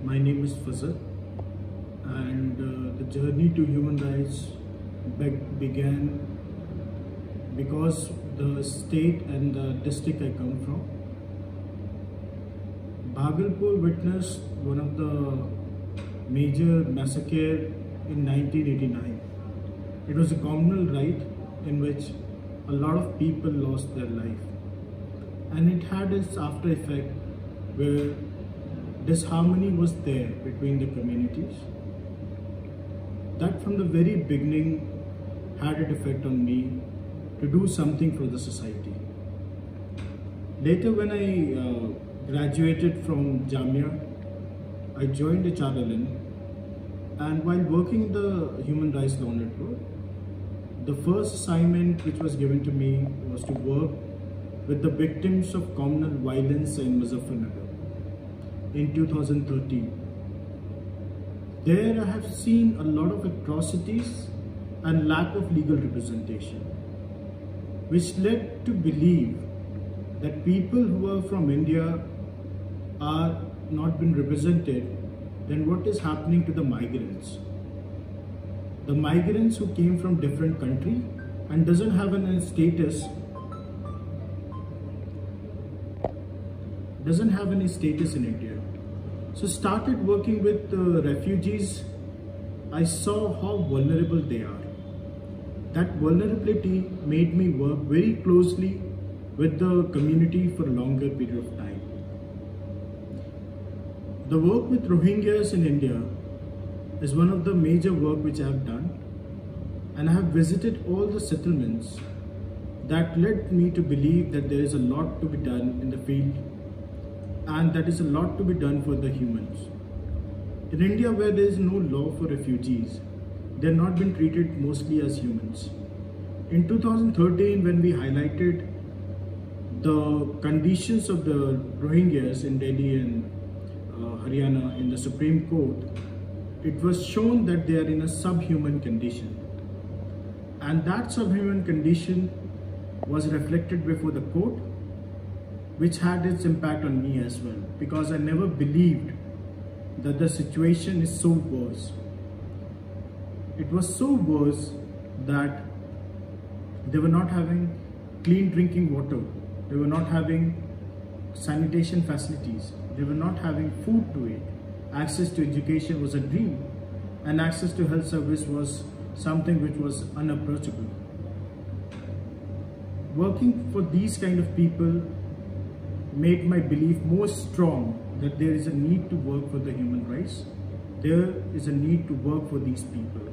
My name is Fazal, and the journey to human rights began because the state and the district I come from, Bhagalpur witnessed one of the major massacre in 1989. It was a communal riot in which a lot of people lost their life, and it had its after effect where disharmony was there between the communities. That from the very beginning had an effect on me to do something for the society. Later, when I graduated from Jamia, I joined HRLN, and while working in the Human Rights Law Network, the first assignment which was given to me was to work with the victims of communal violence in Muzaffarnagar in 2013. There I have seen a lot of atrocities and lack of legal representation, which led to believe that people who are from India are not been represented. Then what is happening to the migrants? The migrants who came from different country and doesn't have any status in India. So started working with refugees. I saw how vulnerable they are. That vulnerability made me work very closely with the community for a longer period of time. The work with Rohingyas in India is one of the major work which I have done, and I have visited all the settlements. That led me to believe that there is a lot to be done in the field, and that is a lot to be done for the humans. In India, where there is no law for refugees, they are not been treated mostly as humans. In 2013, when we highlighted the conditions of the Rohingyas in Delhi and Haryana in the Supreme Court, it was shown that they are in a subhuman condition. And that subhuman condition was reflected before the court, which had its impact on me as well, because I never believed that the situation is so worse. It was so worse that they were not having clean drinking water, they were not having sanitation facilities, they were not having food to eat. Access to education was a dream, and access to health service was something which was unapproachable. Working for these kind of people made my belief more strong that there is a need to work for the human rights. There is a need to work for these people.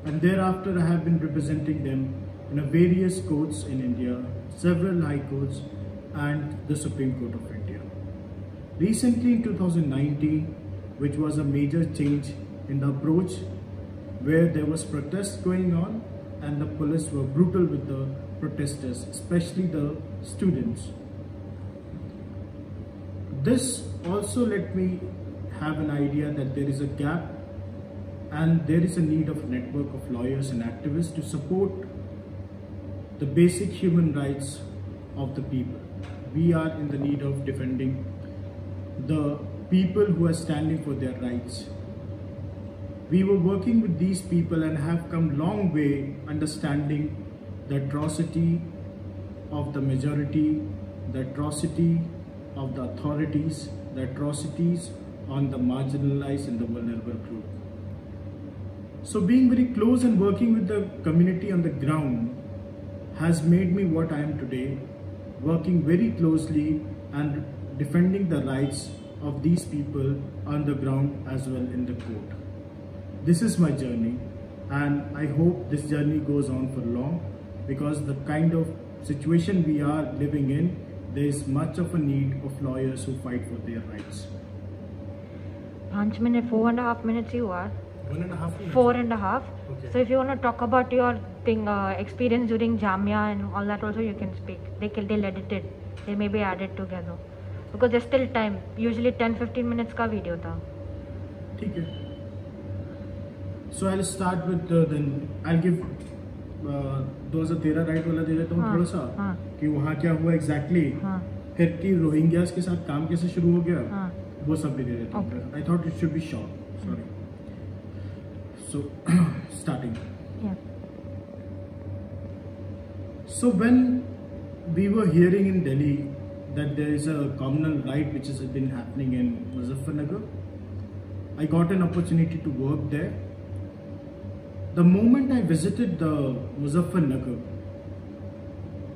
And thereafter I have been representing them in various courts in India, several high courts and the Supreme Court of India. Recently in 2019, which was a major change in the approach, where there was protests going on and the police were brutal with the protesters, especially the students. This also let me have an idea that there is a gap and there is a need of a network of lawyers and activists to support the basic human rights of the people. We are in the need of defending the people who are standing for their rights. We were working with these people and have come long way understanding the atrocity of the majority, the atrocity of the authorities, the atrocities on the marginalized and the vulnerable group. So being very close and working with the community on the ground has made me what I am today, working very closely and defending the rights of these people on the ground as well in the court. This is my journey, and I hope this journey goes on for long, because the kind of situation we are living in, there is much of a need of lawyers who fight for their rights. 5 minutes, 4.5 minutes you are. 1.5 minutes? 4.5. Okay. So if you want to talk about your experience during Jamia and all that also, you can speak. They'll edit it. They may be added together. Because there's still time. Usually 10-15 minutes का video था. ठीक है. So I'll start with then I'll give 2013 right वाला दे देता हूँ थोड़ा सा कि वहाँ क्या हुआ एग्जैक्टली, फिर कि रोहिंग्यास के साथ काम कैसे शुरू हो गया, वो सब भी दे देता हूँ. Okay. I thought it should be short. Sorry. So starting. Yeah. So when we were hearing in Delhi that there is a communal riot which has been happening in Muzaffarnagar, I got an opportunity to work there. The moment I visited the Muzaffarnagar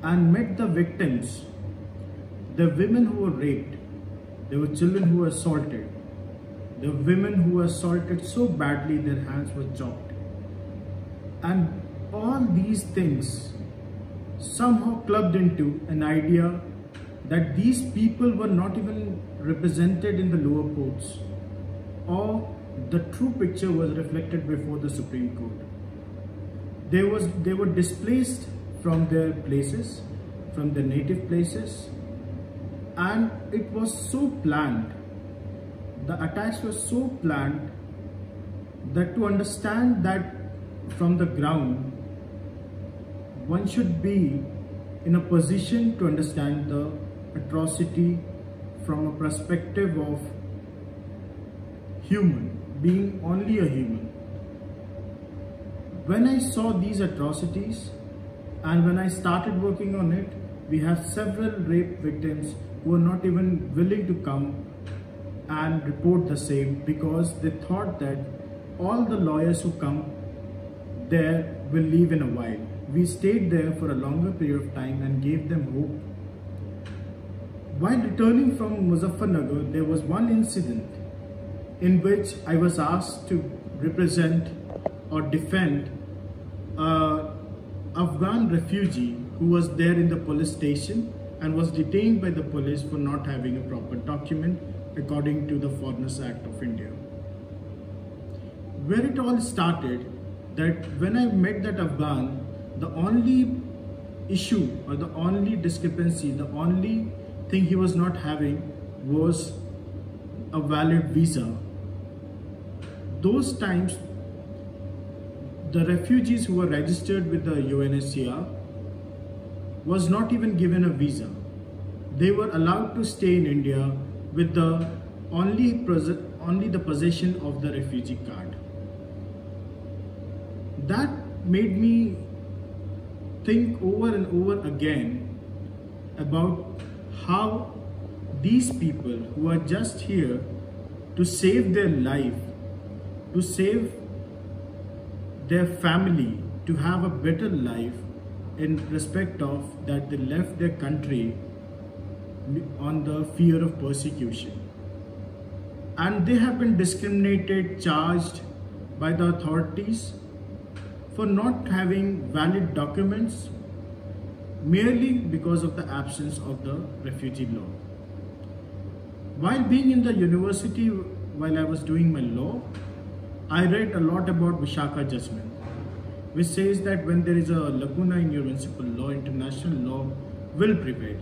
and met the victims, the women who were raped, there were children who were assaulted, the women who were assaulted so badly their hands were chopped, and all these things somehow clubbed into an idea that these people were not even represented in the lower courts, or the true picture was reflected before the Supreme Court. They were displaced from their places, from their native places, and it was so planned. The attacks were so planned that to understand that from the ground, one should be in a position to understand the atrocity from a perspective of human, being only a human. When I saw these atrocities and when I started working on it, we have several rape victims who are not even willing to come and report the same because they thought that all the lawyers who come there will leave in a while. We stayed there for a longer period of time and gave them hope. While returning from Muzaffarnagar, there was one incident in which I was asked to represent or defend an Afghan refugee who was there in the police station and was detained by the police for not having a proper document according to the Foreigners Act of India. Where it all started, that when I met that Afghan, the only issue or the only discrepancy, the only thing he was not having was a valid visa. Those times, the refugees who were registered with the UNHCR was not even given a visa. They were allowed to stay in India with the only the possession of the refugee card. That made me think over and over again about how these people who are just here to save their life, to save their family, to have a better life in respect of that they left their country on the fear of persecution. And they have been discriminated, charged by the authorities for not having valid documents merely because of the absence of the refugee law. While being in the university, while I was doing my law, I read a lot about Vishaka judgment, which says that when there is a lacuna in your municipal law, international law will prevail.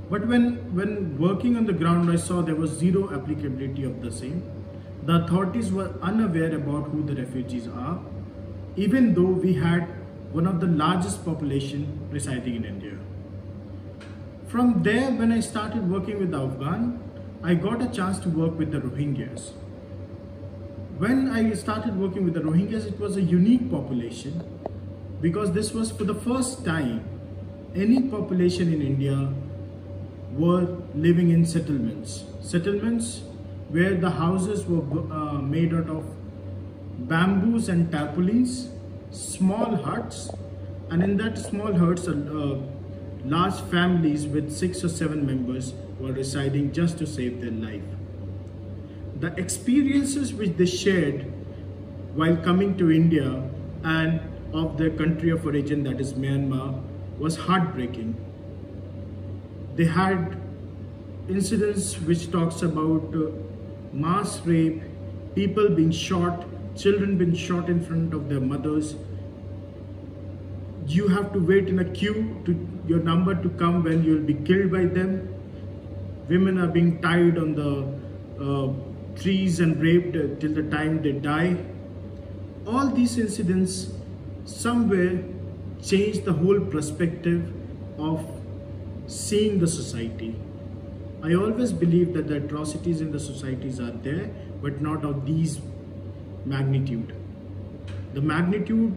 But when working on the ground, I saw there was zero applicability of the same. The authorities were unaware about who the refugees are, even though we had one of the largest population residing in India. From there, when I started working with the Afghan, I got a chance to work with the Rohingyas. When I started working with the Rohingyas, it was a unique population because this was for the first time any population in India were living in settlements. Settlements where the houses were made out of bamboos and tarpaulins, small huts, and in that small huts, large families with 6 or 7 members were residing just to save their life. The experiences which they shared while coming to India and of their country of origin, that is Myanmar, was heartbreaking. They had incidents which talks about mass rape, people being shot, children being shot in front of their mothers. You have to wait in a queue to your number to come when you will be killed by them. Women are being tied on the trees and raped till the time they die. All these incidents somewhere changed the whole perspective of seeing the society. I always believed that the atrocities in the societies are there, but not of these magnitude. The magnitude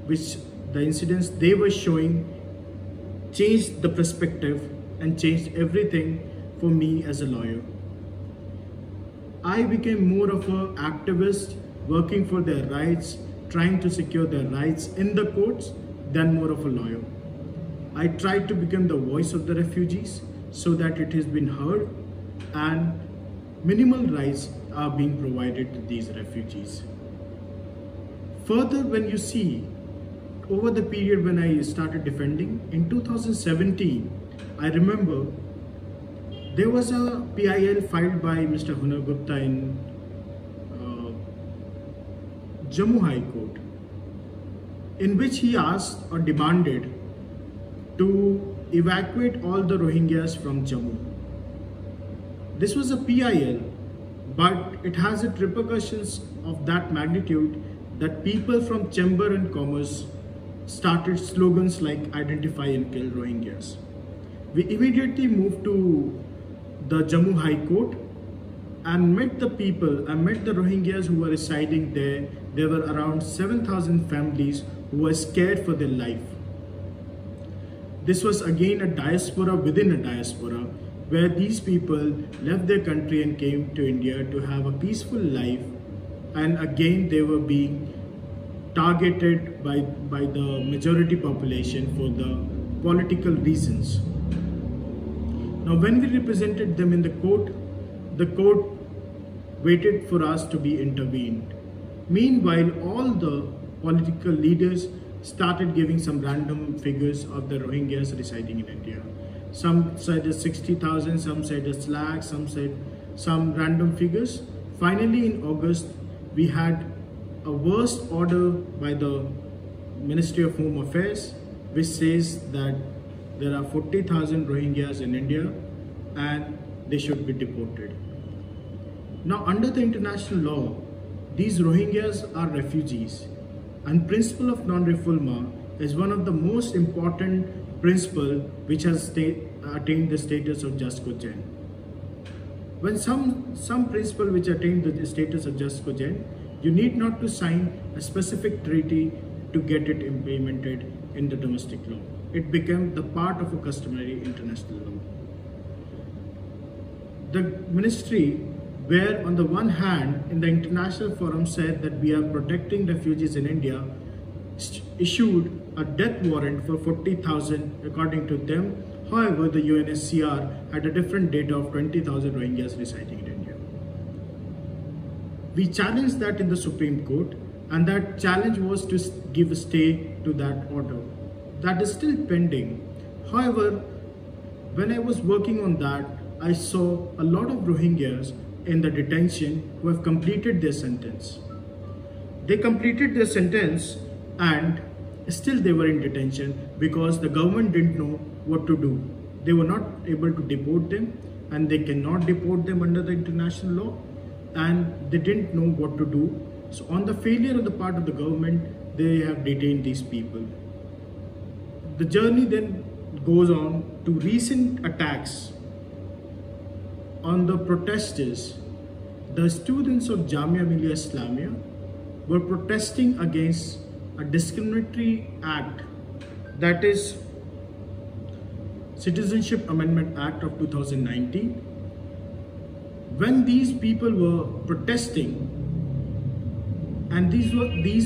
which the incidents they were showing changed the perspective and changed everything for me as a lawyer. I became more of an activist working for their rights, trying to secure their rights in the courts than more of a lawyer. I tried to become the voice of the refugees so that it has been heard and minimal rights are being provided to these refugees. Further, when you see over the period when I started defending, in 2017, I remember there was a PIL filed by Mr. Hunar Gupta in Jammu High Court, in which he asked or demanded to evacuate all the Rohingyas from Jammu. This was a PIL, but it has its repercussions of that magnitude that people from Chamber and Commerce started slogans like identify and kill Rohingyas. We immediately moved to the Jammu High Court and met the people. I met the Rohingyas who were residing there. There were around 7,000 families who were scared for their life. This was again a diaspora within a diaspora, where these people left their country and came to India to have a peaceful life, and again they were being targeted by the majority population for the political reasons. Now when we represented them in the court waited for us to be intervened. Meanwhile, all the political leaders started giving some random figures of the Rohingyas residing in India. Some said as 60,000, some said as lakhs, some said some random figures. Finally, in August, we had a worst order by the Ministry of Home Affairs, which says that there are 40,000 Rohingyas in India and they should be deported. Now, under the international law, these Rohingyas are refugees, and principle of non-refoulement is one of the most important principle which has attained the status of jus cogens. When some principle which attained the status of jus cogens, you need not to sign a specific treaty to get it implemented in the domestic law. It became the part of a customary international law. The ministry, where on the one hand in the international forum said that we are protecting refugees in India, issued a death warrant for 40,000 according to them. However, the UNHCR had a different data of 20,000 Rohingyas residing in India. We challenged that in the Supreme Court, and that challenge was to give a stay to that order. That is still pending. However, when I was working on that, I saw a lot of Rohingyas in the detention who have completed their sentence. They completed their sentence and still they were in detention because the government didn't know what to do. They were not able to deport them, and they cannot deport them under the international law, and they didn't know what to do. So on the failure of the part of the government, they have detained these people. The journey then goes on to recent attacks on the protesters. The students of Jamia Millia Islamia were protesting against a discriminatory act, that is Citizenship Amendment Act of 2019. When these people were protesting, and these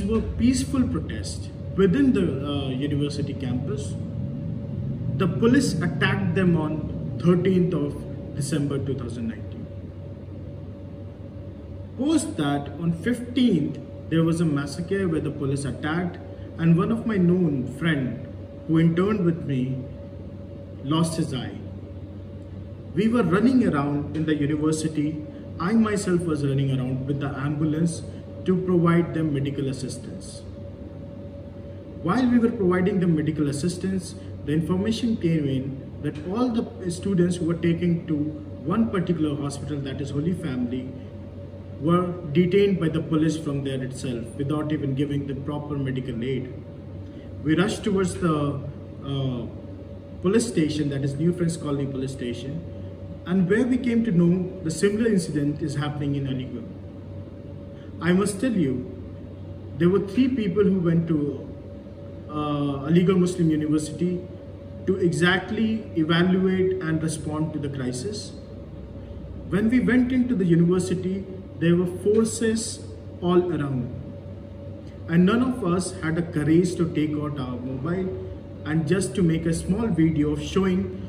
were peaceful protests within the university campus, the police attacked them on 13th of December 2019. Post that, on 15th, there was a massacre where the police attacked, and one of my known friend who interned with me lost his eye. We were running around in the university. I myself was running around with the ambulance to provide them medical assistance. While we were providing them medical assistance, the information came in that all the students who were taken to one particular hospital, that is Holy Family, were detained by the police from there itself without even giving the proper medical aid. We rushed towards the police station, that is New Friends Colony police station, and where we came to know the similar incident is happening in Aligarh. I must tell you, there were 3 people who went to Aligarh Muslim University to exactly evaluate and respond to the crisis. When we went into the university, there were forces all around, and none of us had the courage to take out our mobile and just to make a small video of showing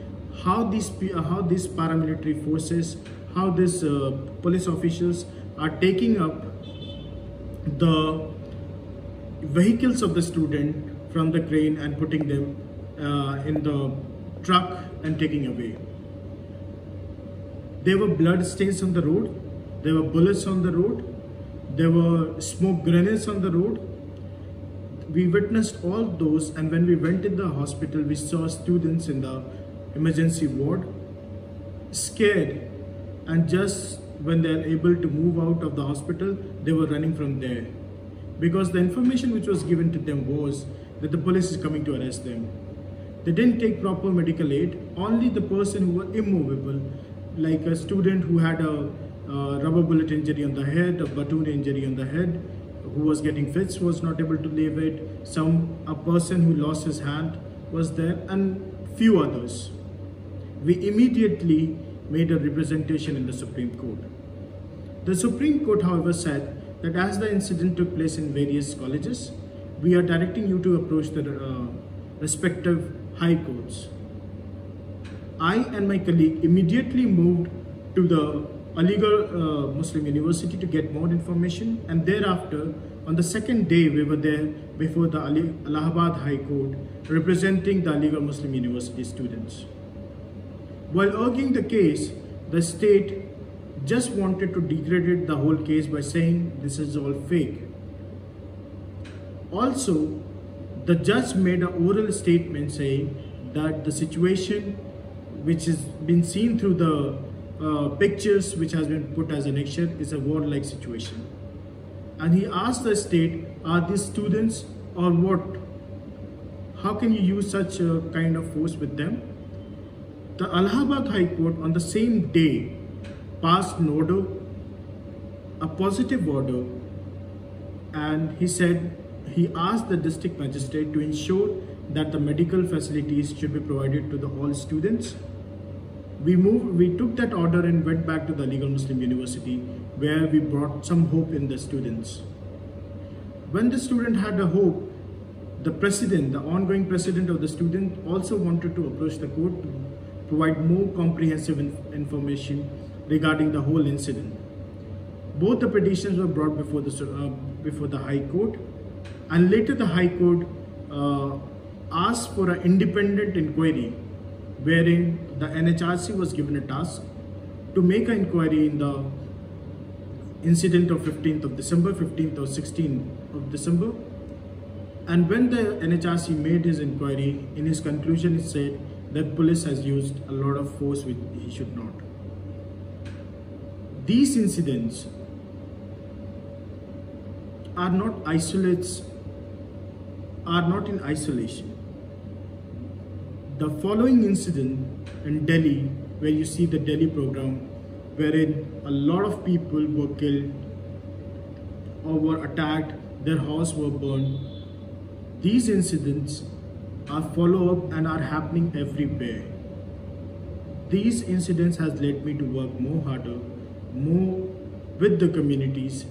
how these paramilitary forces, how these police officials are taking up the vehicles of the student from the crane and putting them in the truck and taking away. There were blood stains on the road, there were bullets on the road, there were smoke grenades on the road. We witnessed all those, and when we went in the hospital, we saw students in the emergency ward scared, and just when they are able to move out of the hospital, they were running from there, because the information which was given to them was that the police is coming to arrest them. They didn't take proper medical aid. Only the person who was immovable, like a student who had a rubber bullet injury on the head, a platoon injury on the head, who was getting fits, was not able to leave it. A person who lost his hand was there, and few others. We immediately made a representation in the Supreme Court. The Supreme Court, however, said that as the incident took place in various colleges, we are directing you to approach the respective high courts. I and my colleague immediately moved to the Aligarh Muslim University to get more information, and thereafter, on the second day, we were there before the Allahabad High Court representing the Aligarh Muslim University students. While arguing the case, the state just wanted to degrade the whole case by saying this is all fake. Also, the judge made an oral statement saying that the situation which has been seen through the pictures which has been put as an excerpt is a war-like situation. And he asked the state, are these students or what? How can you use such a kind of force with them? The Allahabad High Court on the same day passed an order, a positive order, and he asked the district magistrate to ensure that the medical facilities should be provided to all students. We took that order and went back to the Aligarh Muslim University, where we brought some hope in the students. When the student had a hope, the president, the ongoing president of the student, also wanted to approach the court to provide more comprehensive information regarding the whole incident. Both the petitions were brought before the High Court, and later the High Court asked for an independent inquiry, wherein the NHRC was given a task to make an inquiry in the incident of 15th of December, 15th or 16th of December. And when the NHRC made his inquiry, in his conclusion, it said that police has used a lot of force which he should not. These incidents are not isolates, are not in isolation. The following incident in Delhi, where you see the Delhi program, wherein a lot of people were killed or were attacked, their houses were burned. These incidents are follow-up and are happening everywhere. These incidents has led me to work more harder, more with the communities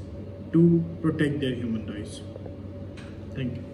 to protect their human rights. Thank you.